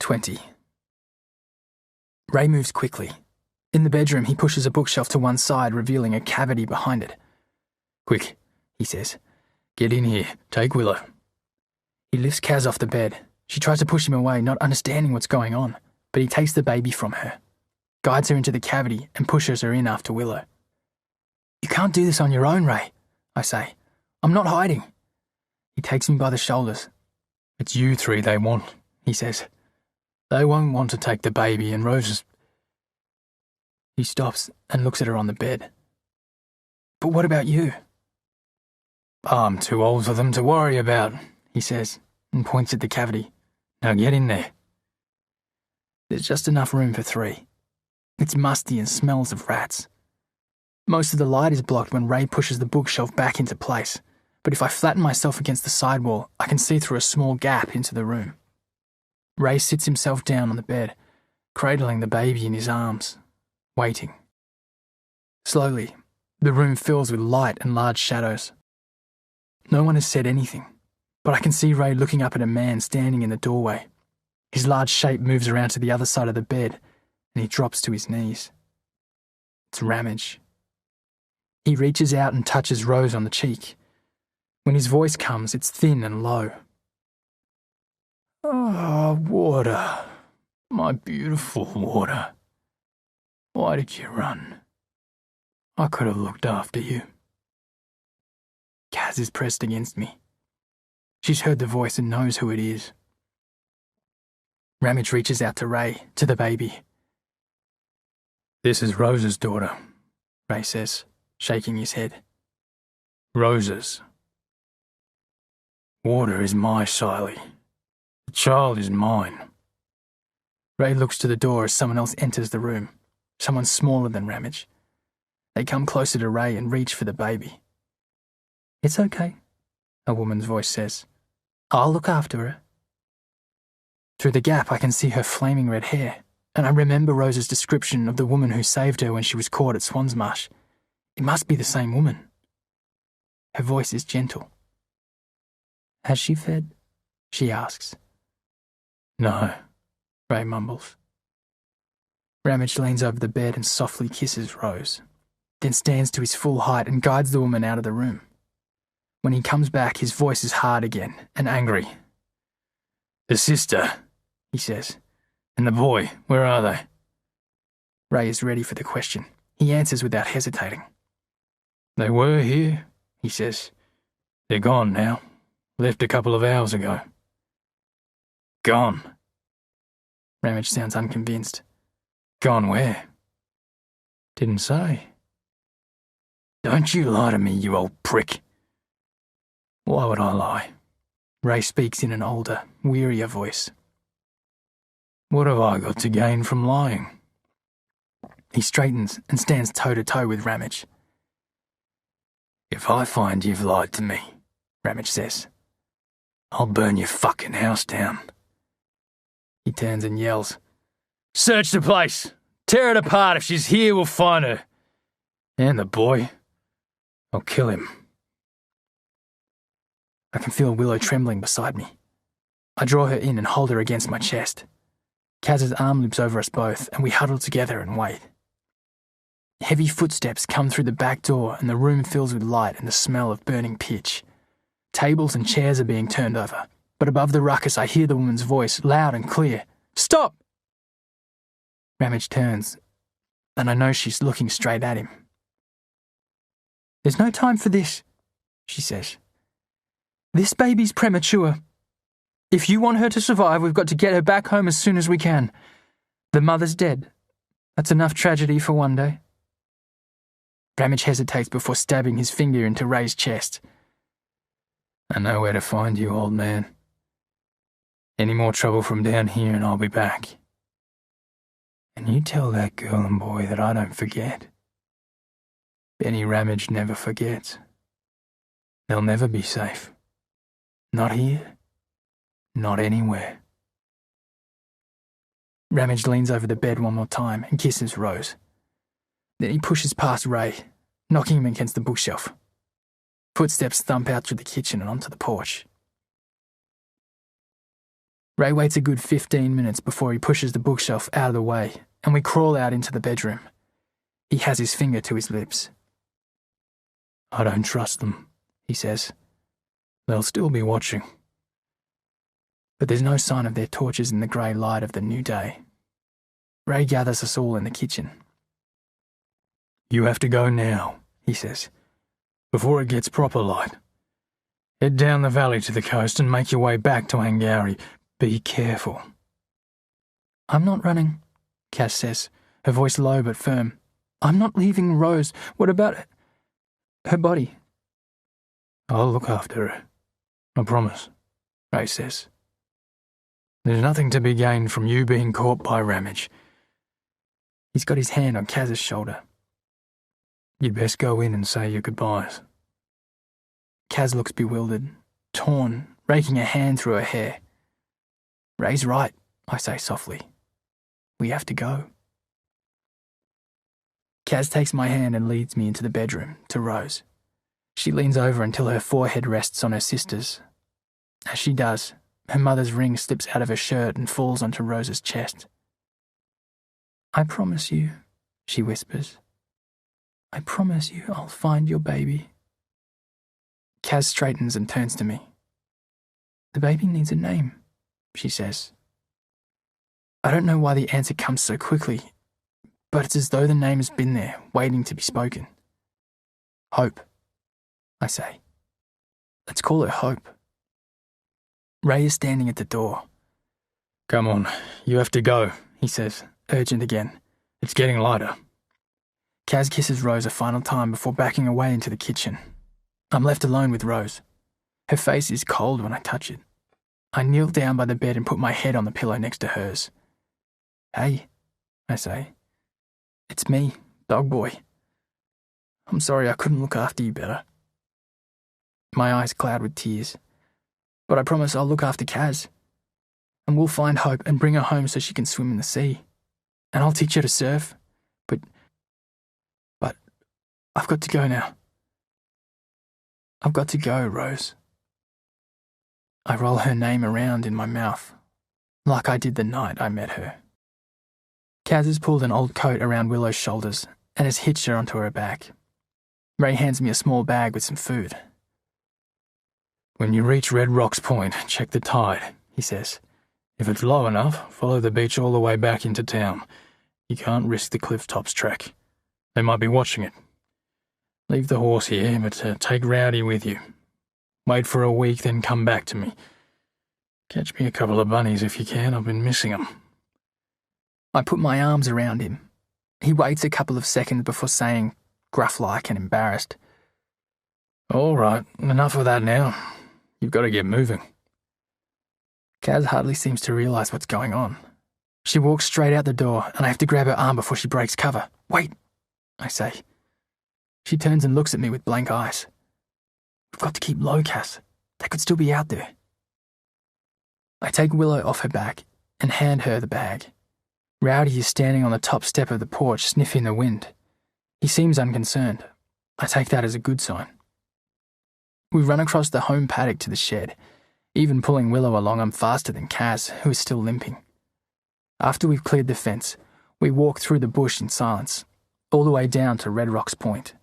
20. Ray moves quickly. In the bedroom, he pushes a bookshelf to one side, revealing a cavity behind it. "Quick," he says. "Get in here. Take Willow." He lifts Kaz off the bed. She tries to push him away, not understanding what's going on, but he takes the baby from her, guides her into the cavity, and pushes her in after Willow. "You can't do this on your own, Ray," I say. "I'm not hiding." He takes me by the shoulders. "It's you three they want," he says. "They won't want to take the baby and Rose's—" He stops and looks at her on the bed. "But what about you?" "I'm too old for them to worry about," he says, and points at the cavity. "Now get in there." There's just enough room for three. It's musty and smells of rats. Most of the light is blocked when Ray pushes the bookshelf back into place, but if I flatten myself against the sidewall, I can see through a small gap into the room. Ray sits himself down on the bed, cradling the baby in his arms, waiting. Slowly, the room fills with light and large shadows. No one has said anything, but I can see Ray looking up at a man standing in the doorway. His large shape moves around to the other side of the bed, and he drops to his knees. It's Ramage. He reaches out and touches Rose on the cheek. When his voice comes, it's thin and low. "Oh, water, my beautiful water. Why did you run? I could have looked after you." Kaz is pressed against me. She's heard the voice and knows who it is. Ramage reaches out to Ray, to the baby. "This is Rose's daughter," Ray says, shaking his head. "Rose's. Water is my Siley. The child is mine." Ray looks to the door as someone else enters the room, someone smaller than Ramage. They come closer to Ray and reach for the baby. "It's okay," a woman's voice says. "I'll look after her." Through the gap, I can see her flaming red hair, and I remember Rose's description of the woman who saved her when she was caught at Swansmarsh. It must be the same woman. Her voice is gentle. "Has she fed?" she asks. "No," Ray mumbles. Ramage leans over the bed and softly kisses Rose, then stands to his full height and guides the woman out of the room. When he comes back, his voice is hard again and angry. "The sister," he says, "and the boy, where are they?" Ray is ready for the question. He answers without hesitating. "They were here," he says. "They're gone now. Left a couple of hours ago." "Gone?" Ramage sounds unconvinced. "Gone where?" "Didn't say." "Don't you lie to me, you old prick." "Why would I lie?" Ray speaks in an older, wearier voice. "What have I got to gain from lying?" He straightens and stands toe-to-toe with Ramage. "If I find you've lied to me," Ramage says, "I'll burn your fucking house down." He turns and yells, "Search the place! Tear it apart! If she's here, we'll find her. And the boy. I'll kill him." I can feel Willow trembling beside me. I draw her in and hold her against my chest. Kaz's arm loops over us both, and we huddle together and wait. Heavy footsteps come through the back door, and the room fills with light and the smell of burning pitch. Tables and chairs are being turned over, but above the ruckus I hear the woman's voice, loud and clear. "Stop!" Ramage turns, and I know she's looking straight at him. "There's no time for this," she says. "This baby's premature. If you want her to survive, we've got to get her back home as soon as we can. The mother's dead. That's enough tragedy for one day." Ramage hesitates before stabbing his finger into Ray's chest. "I know where to find you, old man. Any more trouble from down here and I'll be back. And you tell that girl and boy that I don't forget. Benny Ramage never forgets. They'll never be safe. Not here, not anywhere." Ramage leans over the bed one more time and kisses Rose. Then he pushes past Ray, knocking him against the bookshelf. Footsteps thump out through the kitchen and onto the porch. Ray waits a good 15 minutes before he pushes the bookshelf out of the way, and we crawl out into the bedroom. He has his finger to his lips. "I don't trust them," he says. "They'll still be watching." But there's no sign of their torches in the grey light of the new day. Ray gathers us all in the kitchen. "You have to go now," he says, "before it gets proper light. Head down the valley to the coast and make your way back to Angari. Be careful." "I'm not running," Cass says, her voice low but firm. "I'm not leaving Rose. What about her body?" "I'll look after her. I promise," Ray says. "There's nothing to be gained from you being caught by Ramage." He's got his hand on Kaz's shoulder. "You'd best go in and say your goodbyes." Kaz looks bewildered, torn, raking a hand through her hair. "Ray's right," I say softly. "We have to go." Kaz takes my hand and leads me into the bedroom, to Rose. She leans over until her forehead rests on her sister's. As she does, her mother's ring slips out of her shirt and falls onto Rose's chest. "I promise you," she whispers. "I promise you I'll find your baby." Kaz straightens and turns to me. "The baby needs a name," she says. I don't know why the answer comes so quickly, but it's as though the name has been there, waiting to be spoken. "Hope," I say. "Let's call her Hope." Ray is standing at the door. "Come on, you have to go," he says, urgent again. "It's getting lighter." Kaz kisses Rose a final time before backing away into the kitchen. I'm left alone with Rose. Her face is cold when I touch it. I kneel down by the bed and put my head on the pillow next to hers. "Hey," I say. "It's me, Dog Boy. I'm sorry I couldn't look after you better." My eyes cloud with tears. "But I promise I'll look after Kaz. And we'll find Hope and bring her home so she can swim in the sea. And I'll teach her to surf. But I've got to go now. I've got to go, Rose." I roll her name around in my mouth, like I did the night I met her. Kaz has pulled an old coat around Willow's shoulders and has hitched her onto her back. Ray hands me a small bag with some food. "When you reach Red Rocks Point, check the tide," he says. "If it's low enough, follow the beach all the way back into town. You can't risk the cliff tops trek. They might be watching it. Leave the horse here, but take Rowdy with you. Wait for a week, then come back to me. Catch me a couple of bunnies if you can, I've been missing them." I put my arms around him. He waits a couple of seconds before saying, gruff-like and embarrassed, "All right, enough of that now. You've got to get moving." Kaz hardly seems to realise what's going on. She walks straight out the door, and I have to grab her arm before she breaks cover. "Wait," I say. She turns and looks at me with blank eyes. "We've got to keep low, Kaz. They could still be out there." I take Willow off her back and hand her the bag. Rowdy is standing on the top step of the porch, sniffing the wind. He seems unconcerned. I take that as a good sign. We run across the home paddock to the shed. Even pulling Willow along, I'm faster than Kaz, who is still limping. After we've cleared the fence, we walk through the bush in silence, all the way down to Red Rocks Point.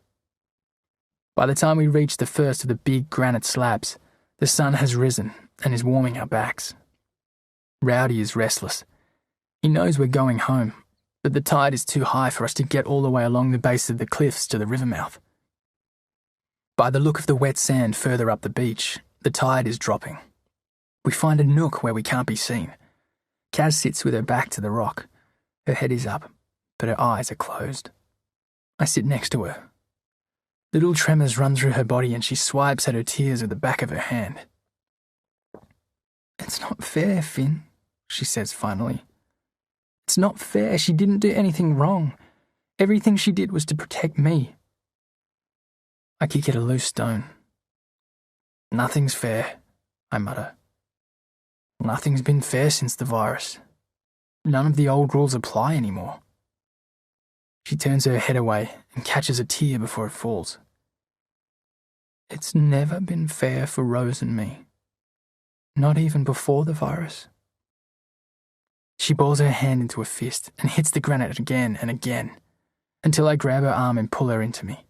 By the time we reach the first of the big granite slabs, the sun has risen and is warming our backs. Rowdy is restless. He knows we're going home, but the tide is too high for us to get all the way along the base of the cliffs to the river mouth. By the look of the wet sand further up the beach, the tide is dropping. We find a nook where we can't be seen. Kaz sits with her back to the rock. Her head is up, but her eyes are closed. I sit next to her. Little tremors run through her body and she swipes at her tears with the back of her hand. "It's not fair, Finn," she says finally. "It's not fair. She didn't do anything wrong. Everything she did was to protect me." I kick at a loose stone. "Nothing's fair," I mutter. "Nothing's been fair since the virus. None of the old rules apply anymore." She turns her head away and catches a tear before it falls. "It's never been fair for Rose and me. Not even before the virus." She balls her hand into a fist and hits the granite again and again, until I grab her arm and pull her into me.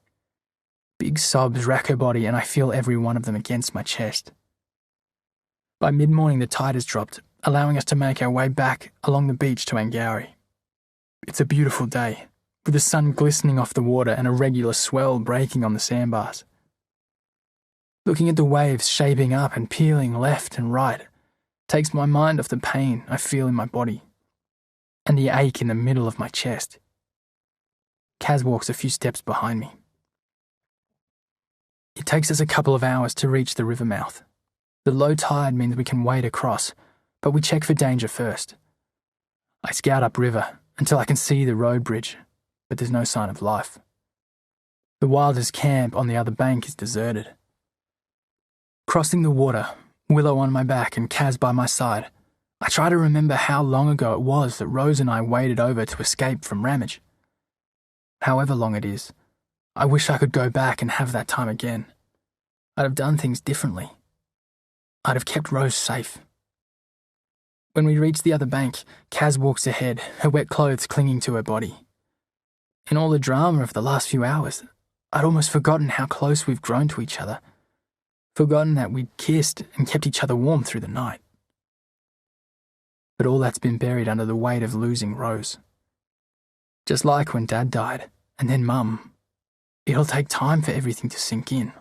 Big sobs rack her body and I feel every one of them against my chest. By mid-morning the tide has dropped, allowing us to make our way back along the beach to Angari. It's a beautiful day, with the sun glistening off the water and a regular swell breaking on the sandbars. Looking at the waves shaping up and peeling left and right takes my mind off the pain I feel in my body and the ache in the middle of my chest. Kaz walks a few steps behind me. It takes us a couple of hours to reach the river mouth. The low tide means we can wade across, but we check for danger first. I scout upriver until I can see the road bridge, but there's no sign of life. The Wilders' camp on the other bank is deserted. Crossing the water, Willow on my back and Kaz by my side, I try to remember how long ago it was that Rose and I waded over to escape from Ramage. However long it is, I wish I could go back and have that time again. I'd have done things differently. I'd have kept Rose safe. When we reach the other bank, Kaz walks ahead, her wet clothes clinging to her body. In all the drama of the last few hours, I'd almost forgotten how close we've grown to each other. Forgotten that we'd kissed and kept each other warm through the night. But all that's been buried under the weight of losing Rose. Just like when Dad died, and then Mum, it'll take time for everything to sink in,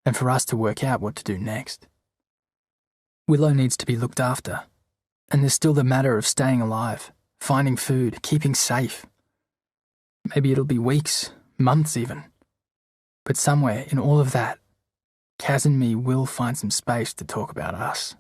and for us to work out what to do next. Willow needs to be looked after, and there's still the matter of staying alive, finding food, keeping safe. Maybe it'll be weeks, months even. But somewhere in all of that, Kaz and me will find some space to talk about us.